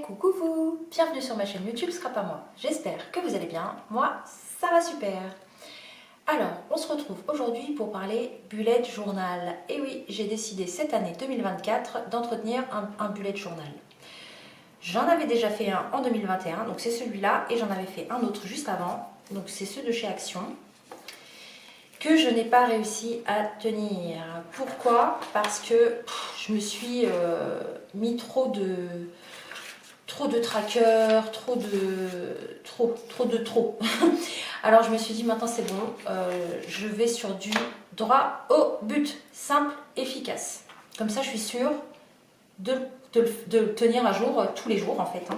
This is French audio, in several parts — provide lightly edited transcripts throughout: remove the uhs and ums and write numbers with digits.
coucou vous, bienvenue sur ma chaîne YouTube Scrap à moi. J'espère que vous allez bien, moi ça va super. Alors, on se retrouve aujourd'hui pour parler bullet journal. Et oui, j'ai décidé cette année 2024 d'entretenir un bullet journal. J'en avais déjà fait un en 2021, donc c'est celui-là, et j'en avais fait un autre juste avant, donc c'est ceux de chez Action, que je n'ai pas réussi à tenir. Pourquoi? Parce que je me suis mis trop de trackers, trop. Alors je me suis dit maintenant c'est bon, je vais sur du droit au but, simple, efficace. Comme ça je suis sûre de le tenir à jour tous les jours en fait. Hein.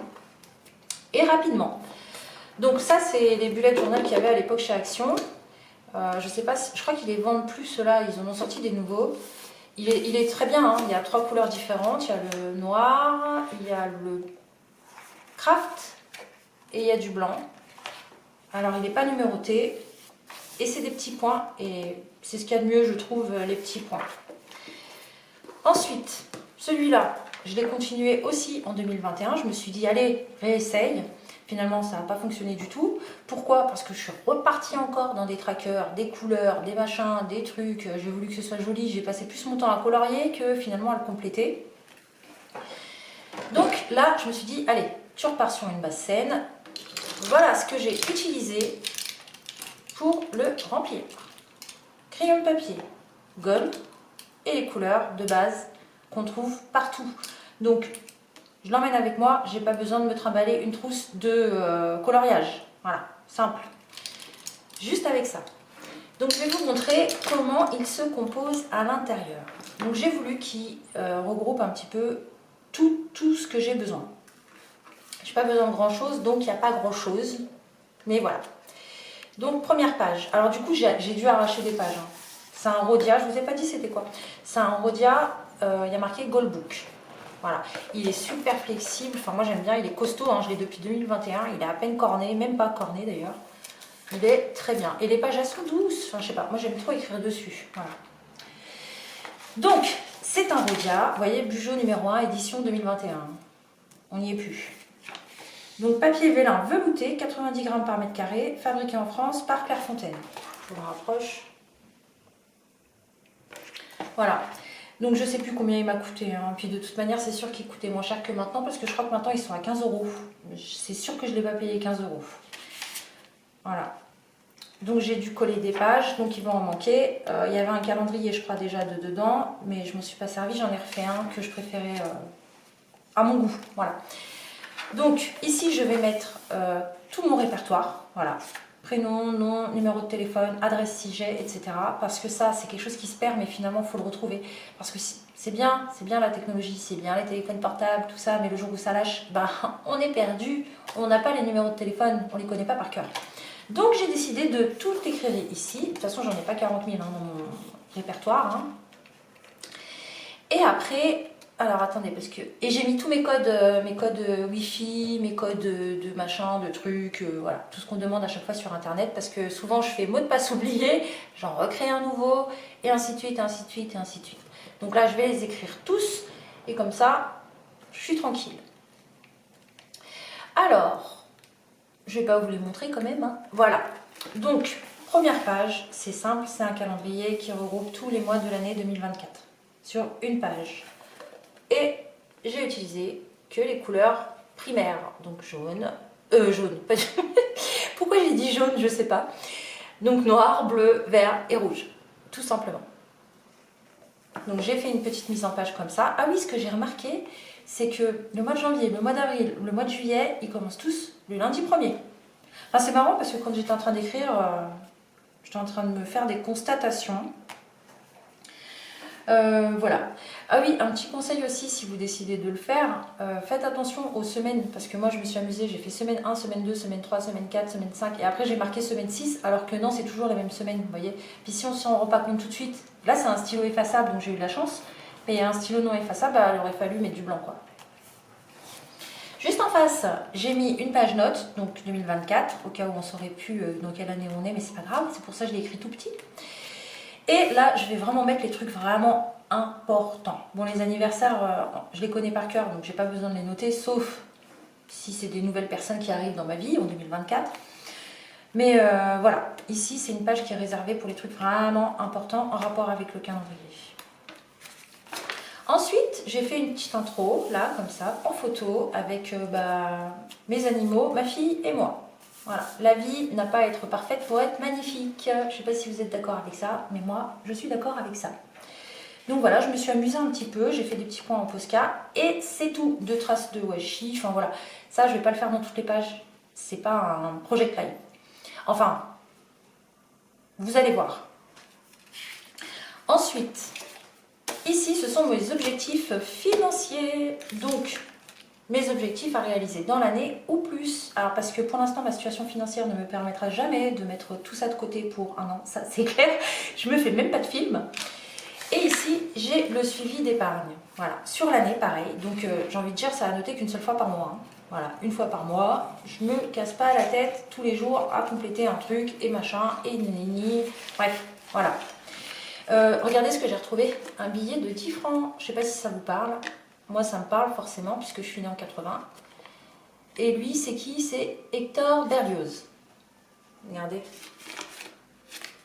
Et rapidement. Donc ça c'est les bullet journal qu'il y avait à l'époque chez Action. Je sais pas, je crois qu'ils les vendent plus ceux-là, ils en ont sorti des nouveaux. Il est très bien, hein. Il y a 3 couleurs différentes, il y a le noir, il y a le craft et il y a du blanc. Alors il n'est pas numéroté et c'est des petits points et c'est ce qu'il y a de mieux je trouve, les petits points. Ensuite celui-là je l'ai continué aussi en 2021, je me suis dit allez réessaye. Finalement ça n'a pas fonctionné du tout. Pourquoi? Parce que je suis repartie encore dans des trackers, des couleurs, des machins, des trucs, j'ai voulu que ce soit joli, j'ai passé plus mon temps à colorier que finalement à le compléter. Donc là je me suis dit allez, tu repars sur une base saine. Voilà ce que j'ai utilisé pour le remplir. Crayon de papier, gomme et les couleurs de base qu'on trouve partout. Donc je l'emmène avec moi, j'ai pas besoin de me trimballer une trousse de coloriage. Voilà, simple. Juste avec ça. Donc je vais vous montrer comment il se compose à l'intérieur. Donc j'ai voulu qu'il regroupe un petit peu tout ce que j'ai besoin. Je n'ai pas besoin de grand chose, donc il n'y a pas grand chose. Mais voilà. Donc première page. Alors du coup j'ai dû arracher des pages. Hein. C'est un Rhodia, je ne vous ai pas dit c'était quoi. C'est un Rhodia, il y a marqué Goldbook. Voilà. Il est super flexible, enfin moi j'aime bien, il est costaud, hein. Je l'ai depuis 2021, il est à peine corné, même pas corné d'ailleurs. Il est très bien. Et les pages elles sont douces, enfin je sais pas, moi j'aime trop écrire dessus. Voilà. Donc c'est un Rhodia, vous voyez, Bugeaud numéro 1, édition 2021. On n'y est plus. Donc papier vélin velouté, 90 grammes par mètre carré, fabriqué en France par Clairefontaine. Je vous le rapproche. Voilà. Donc je ne sais plus combien il m'a coûté. Hein. Puis de toute manière, c'est sûr qu'il coûtait moins cher que maintenant parce que je crois que maintenant ils sont à 15 €. C'est sûr que je ne l'ai pas payé 15 €. Voilà. Donc j'ai dû coller des pages, donc il va en manquer. Il y avait un calendrier, je crois, déjà dedans, mais je ne me suis pas servi. J'en ai refait un que je préférais à mon goût. Voilà. Donc ici je vais mettre tout mon répertoire, voilà, prénom, nom, numéro de téléphone, adresse si j'ai, etc. Parce que ça c'est quelque chose qui se perd mais finalement il faut le retrouver. Parce que c'est bien la technologie, c'est bien les téléphones portables, tout ça, mais le jour où ça lâche, ben, on est perdu, on n'a pas les numéros de téléphone, on ne les connaît pas par cœur. Donc j'ai décidé de tout écrire ici, de toute façon j'en ai pas 40 000 hein, dans mon répertoire. Hein. Et après... Alors attendez, parce que... Et j'ai mis tous mes codes Wi-Fi, mes codes de machin, de trucs, voilà. Tout ce qu'on demande à chaque fois sur Internet, parce que souvent je fais mot de passe oublié, j'en recrée un nouveau, et ainsi de suite, et ainsi de suite, et ainsi de suite. Donc là, je vais les écrire tous, et comme ça, je suis tranquille. Alors, je vais pas vous les montrer quand même, hein. Voilà. Donc, première page, c'est simple, c'est un calendrier qui regroupe tous les mois de l'année 2024, sur une page. Et j'ai utilisé que les couleurs primaires, donc jaune, pas du... Pourquoi j'ai dit jaune, je sais pas. Donc noir, bleu, vert et rouge, tout simplement. Donc j'ai fait une petite mise en page comme ça. Ah oui, ce que j'ai remarqué, c'est que le mois de janvier, le mois d'avril, le mois de juillet, ils commencent tous le lundi 1er. Enfin, c'est marrant parce que quand j'étais en train d'écrire, j'étais en train de me faire des constatations. Voilà. Ah oui, un petit conseil aussi si vous décidez de le faire, faites attention aux semaines, parce que moi je me suis amusée, j'ai fait semaine 1, semaine 2, semaine 3, semaine 4, semaine 5, et après j'ai marqué semaine 6, alors que non, c'est toujours les mêmes semaines, vous voyez. Puis si on repart une tout de suite, là c'est un stylo effaçable, donc j'ai eu de la chance, mais il y a un stylo non effaçable, bah, il aurait fallu mettre du blanc, quoi. Juste en face, j'ai mis une page note, donc 2024, au cas où on ne saurait plus dans quelle année on est, mais c'est pas grave, c'est pour ça que je l'ai écrit tout petit. Et là, je vais vraiment mettre les trucs vraiment importants. Bon, les anniversaires, je les connais par cœur, donc j'ai pas besoin de les noter, sauf si c'est des nouvelles personnes qui arrivent dans ma vie en 2024. Mais voilà, ici c'est une page qui est réservée pour les trucs vraiment importants en rapport avec le calendrier. Ensuite, j'ai fait une petite intro, là, comme ça, en photo, avec mes animaux, ma fille et moi. Voilà, la vie n'a pas à être parfaite pour être magnifique. Je ne sais pas si vous êtes d'accord avec ça, mais moi, je suis d'accord avec ça. Donc voilà, je me suis amusée un petit peu, j'ai fait des petits points en Posca, et c'est tout, 2 traces de washi, enfin voilà. Ça, je ne vais pas le faire dans toutes les pages, c'est pas un project live. Enfin, vous allez voir. Ensuite, ici, ce sont mes objectifs financiers. Donc, mes objectifs à réaliser dans l'année ou plus. Alors, parce que pour l'instant, ma situation financière ne me permettra jamais de mettre tout ça de côté pour un an. Ça, c'est clair. Je me fais même pas de film. Et ici, j'ai le suivi d'épargne. Voilà, sur l'année, pareil. Donc, j'ai envie de dire, ça a noté qu'une seule fois par mois. Hein. Voilà, une fois par mois. Je me casse pas la tête tous les jours à compléter un truc et machin et nini. Bref, voilà. Regardez ce que j'ai retrouvé, un billet de 10 francs, je sais pas si ça vous parle, moi ça me parle forcément puisque je suis née en 80. Et lui c'est qui? C'est Hector Berlioz. Regardez.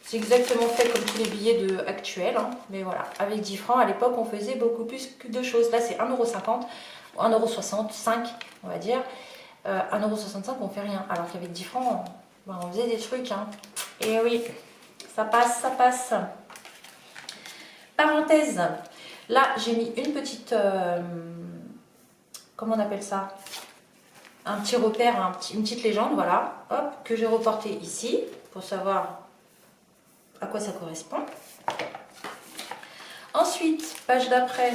C'est exactement fait comme tous les billets actuels, hein. Mais voilà, avec 10 francs à l'époque on faisait beaucoup plus que de choses. Là c'est 1,50 €, 1,65 € on va dire. 1,65 € on fait rien, alors qu'avec 10 francs on faisait des trucs. Hein. Et oui, ça passe, ça passe. Parenthèse, là j'ai mis une petite, comment on appelle ça? Un petit repère, une petite légende, voilà, hop, que j'ai reporté ici pour savoir à quoi ça correspond. Ensuite, page d'après,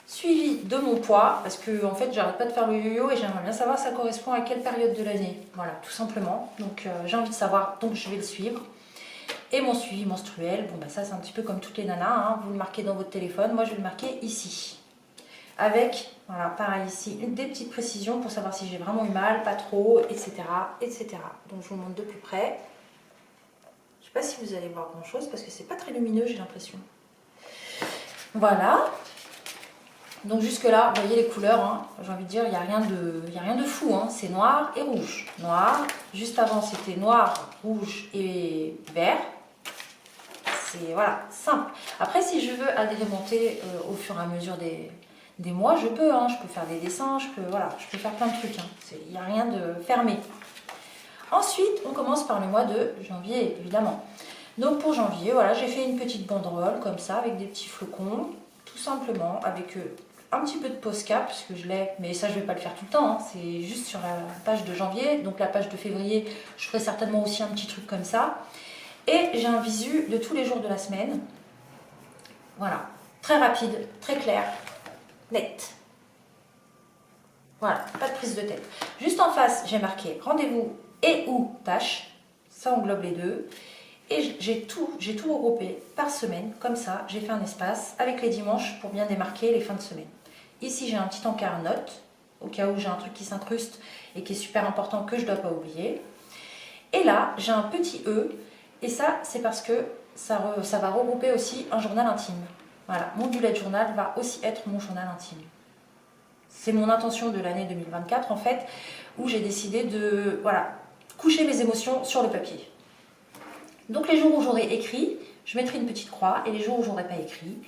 suivi de mon poids, parce que en fait j'arrête pas de faire le yo-yo et j'aimerais bien savoir ça correspond à quelle période de l'année. Voilà, tout simplement. Donc j'ai envie de savoir, donc je vais le suivre. Et mon suivi menstruel, bon bah ça c'est un petit peu comme toutes les nanas, hein. Vous le marquez dans votre téléphone, moi je vais le marquer ici. Avec, voilà, pareil ici, des petites précisions pour savoir si j'ai vraiment eu mal, pas trop, etc. etc. Donc je vous montre de plus près. Je sais pas si vous allez voir grand chose parce que c'est pas très lumineux j'ai l'impression. Voilà. Donc jusque là, vous voyez les couleurs, hein. J'ai envie de dire, il n'y a rien de fou, hein. C'est noir et rouge. Noir, juste avant c'était noir, rouge et vert. C'est voilà, simple. Après, si je veux agrémenter au fur et à mesure des mois, je peux. Hein, je peux faire des dessins, je peux faire plein de trucs. Il n'y a rien de fermé. Ensuite, on commence par le mois de janvier, évidemment. Donc pour janvier, voilà, j'ai fait une petite banderole comme ça, avec des petits flocons, tout simplement, avec un petit peu de Posca, puisque je l'ai, mais ça je ne vais pas le faire tout le temps, hein, c'est juste sur la page de janvier. Donc la page de février, je ferai certainement aussi un petit truc comme ça. Et j'ai un visu de tous les jours de la semaine. Voilà, très rapide, très clair, net. Voilà, pas de prise de tête. Juste en face, j'ai marqué rendez-vous et ou tâches. Ça englobe les deux. Et j'ai tout regroupé par semaine, comme ça. J'ai fait un espace avec les dimanches pour bien démarquer les fins de semaine. Ici, j'ai un petit encart note, au cas où j'ai un truc qui s'incruste et qui est super important que je ne dois pas oublier. Et là, j'ai un petit E. Et ça, c'est parce que ça va regrouper aussi un journal intime. Voilà, mon bullet journal va aussi être mon journal intime. C'est mon intention de l'année 2024, en fait, où j'ai décidé de coucher mes émotions sur le papier. Donc les jours où j'aurai écrit, je mettrai une petite croix, et les jours où j'aurai pas écrit,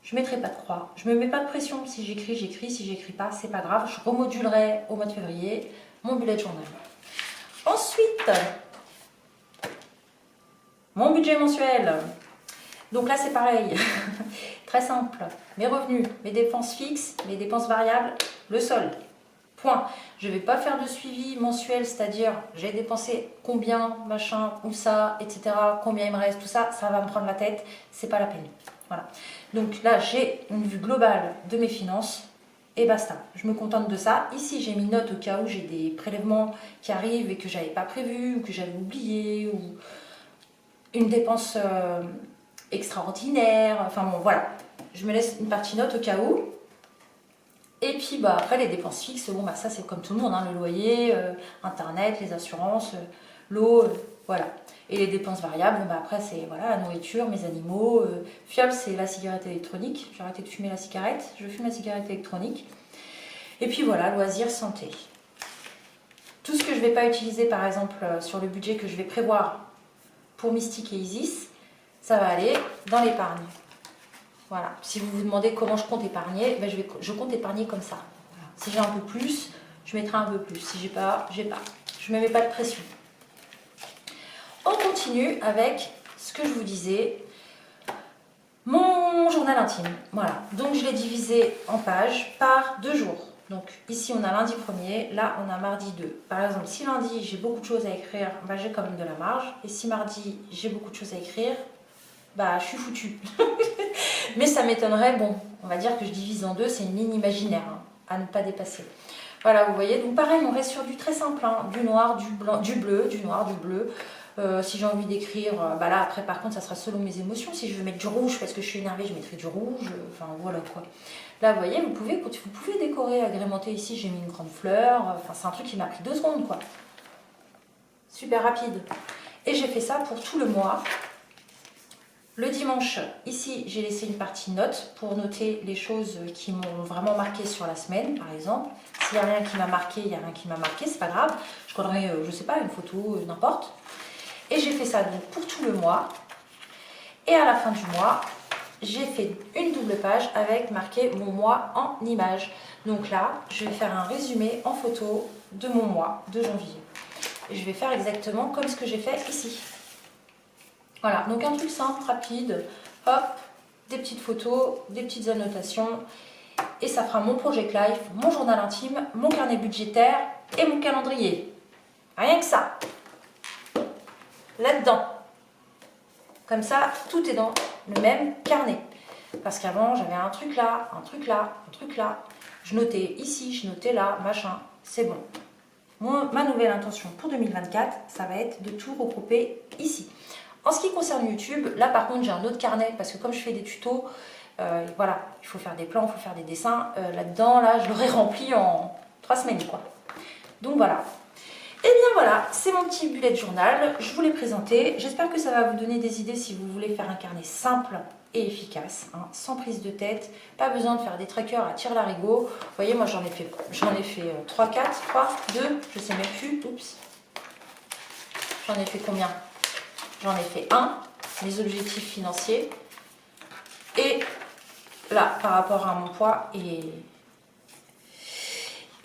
je ne mettrai pas de croix. Je ne me mets pas de pression. Si j'écris, j'écris. Si j'écris pas, c'est pas grave. Je remodulerai au mois de février mon bullet journal. Ensuite, mon budget mensuel. Donc là, c'est pareil. Très simple. Mes revenus, mes dépenses fixes, mes dépenses variables, le solde. Point. Je ne vais pas faire de suivi mensuel, c'est-à-dire j'ai dépensé combien, machin, où ça, etc. Combien il me reste, tout ça, ça va me prendre la tête. C'est pas la peine. Voilà. Donc là, j'ai une vue globale de mes finances. Et basta, je me contente de ça. Ici, j'ai mis note au cas où j'ai des prélèvements qui arrivent et que j'avais pas prévu, ou que j'avais oublié, ou une dépense extraordinaire, enfin bon voilà, je me laisse une partie note au cas où. Et puis bah après les dépenses fixes, bon bah ça c'est comme tout le monde, hein, le loyer, internet, les assurances, l'eau, voilà. Et les dépenses variables, bon bah après c'est voilà, la nourriture, mes animaux, fiole c'est la cigarette électronique, j'ai arrêté de fumer la cigarette, je fume la cigarette électronique. Et puis voilà, loisirs, santé. Tout ce que je ne vais pas utiliser, par exemple, sur le budget que je vais prévoir pour Mystique et Isis, ça va aller dans l'épargne. Voilà. Si vous vous demandez comment je compte épargner, ben je compte épargner comme ça. Voilà. Si j'ai un peu plus, je mettrai un peu plus. Si j'ai pas, j'ai pas. Je ne me mets pas de pression. On continue avec ce que je vous disais, mon journal intime. Voilà. Donc je l'ai divisé en pages par 2 jours. Donc ici on a lundi 1er, là on a mardi 2. Par exemple, si lundi j'ai beaucoup de choses à écrire, bah, j'ai quand même de la marge. Et si mardi j'ai beaucoup de choses à écrire, bah je suis foutue. Mais ça m'étonnerait, bon, on va dire que je divise en 2, c'est une ligne imaginaire hein, à ne pas dépasser. Voilà, vous voyez, donc pareil, on reste sur du très simple, hein, du noir, du blanc, du bleu, du noir, du bleu. Si j'ai envie d'écrire, bah là après par contre ça sera selon mes émotions. Si je veux mettre du rouge parce que je suis énervée, je mettrai du rouge, enfin voilà quoi. Là vous voyez, vous pouvez décorer, agrémenter. Ici j'ai mis une grande fleur, enfin c'est un truc qui m'a pris 2 secondes quoi. Super rapide. Et j'ai fait ça pour tout le mois. Le dimanche, ici j'ai laissé une partie notes pour noter les choses qui m'ont vraiment marqué sur la semaine par exemple. S'il n'y a rien qui m'a marqué, il n'y a rien qui m'a marqué, c'est pas grave. Je collerai, je sais pas, une photo, n'importe. Et j'ai fait ça donc pour tout le mois. Et à la fin du mois, j'ai fait une double page avec marqué mon mois en images. Donc là, je vais faire un résumé en photo de mon mois de janvier. Et je vais faire exactement comme ce que j'ai fait ici. Voilà, donc un truc simple, rapide. Hop, des petites photos, des petites annotations. Et ça fera mon Project Life, mon journal intime, mon carnet budgétaire et mon calendrier. Rien que ça. Là-dedans. Comme ça, tout est dans le même carnet. Parce qu'avant, j'avais un truc là, un truc là, un truc là. Je notais ici, je notais là, machin. C'est bon. Ma nouvelle intention pour 2024, ça va être de tout regrouper ici. En ce qui concerne YouTube, là par contre, j'ai un autre carnet parce que comme je fais des tutos, voilà, il faut faire des plans, il faut faire des dessins. Là-dedans, là, je l'aurais rempli en 3 semaines, quoi. Donc voilà. Et bien voilà, c'est mon petit bullet journal, je vous l'ai présenté. J'espère que ça va vous donner des idées si vous voulez faire un carnet simple et efficace, hein, sans prise de tête. Pas besoin de faire des trackers à tire-larigot. Vous voyez, moi j'en ai fait 3, 4, 3, 2, je sais même plus. Oups. J'en ai fait combien? J'en ai fait 1, les objectifs financiers. Et là, par rapport à mon poids et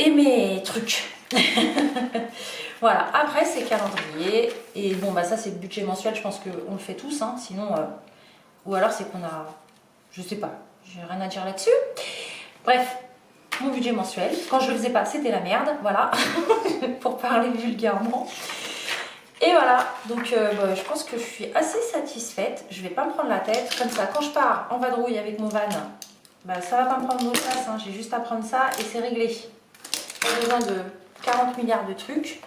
mes trucs. Voilà, après c'est calendrier. Et bon, bah ça c'est le budget mensuel, je pense qu'on le fait tous. Hein, sinon, ou alors c'est qu'on a... Je sais pas, j'ai rien à dire là-dessus. Bref, mon budget mensuel. Quand je le faisais pas, c'était la merde. Voilà, pour parler vulgairement. Et voilà, donc bah, je pense que je suis assez satisfaite. Je vais pas me prendre la tête. Comme ça, quand je pars en vadrouille avec mon van, bah, ça va pas me prendre d'autre place. Hein. J'ai juste à prendre ça et c'est réglé. Pas besoin de 40 milliards de trucs.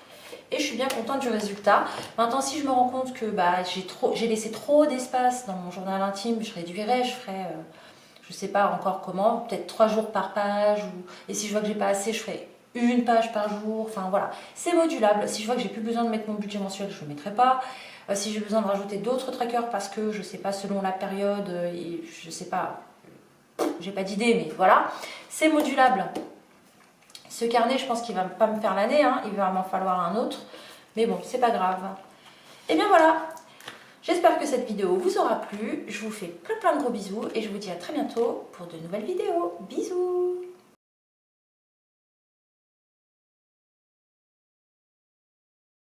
Et je suis bien contente du résultat. Maintenant, si je me rends compte que bah, j'ai laissé trop d'espace dans mon journal intime, je réduirais, je ferais, je sais pas encore comment, peut-être 3 jours par page. Et si je vois que j'ai pas assez, je ferai une page par jour. Enfin voilà, c'est modulable. Si je vois que j'ai plus besoin de mettre mon budget mensuel, je ne le mettrai pas. Si j'ai besoin de rajouter d'autres trackers parce que je sais pas, selon la période, je sais pas, j'ai pas d'idée, mais voilà, c'est modulable. Ce carnet, je pense qu'il va pas me faire l'année, hein. Il va m'en falloir un autre. Mais bon, c'est pas grave. Et bien voilà. J'espère que cette vidéo vous aura plu. Je vous fais plein de gros bisous et je vous dis à très bientôt pour de nouvelles vidéos. Bisous!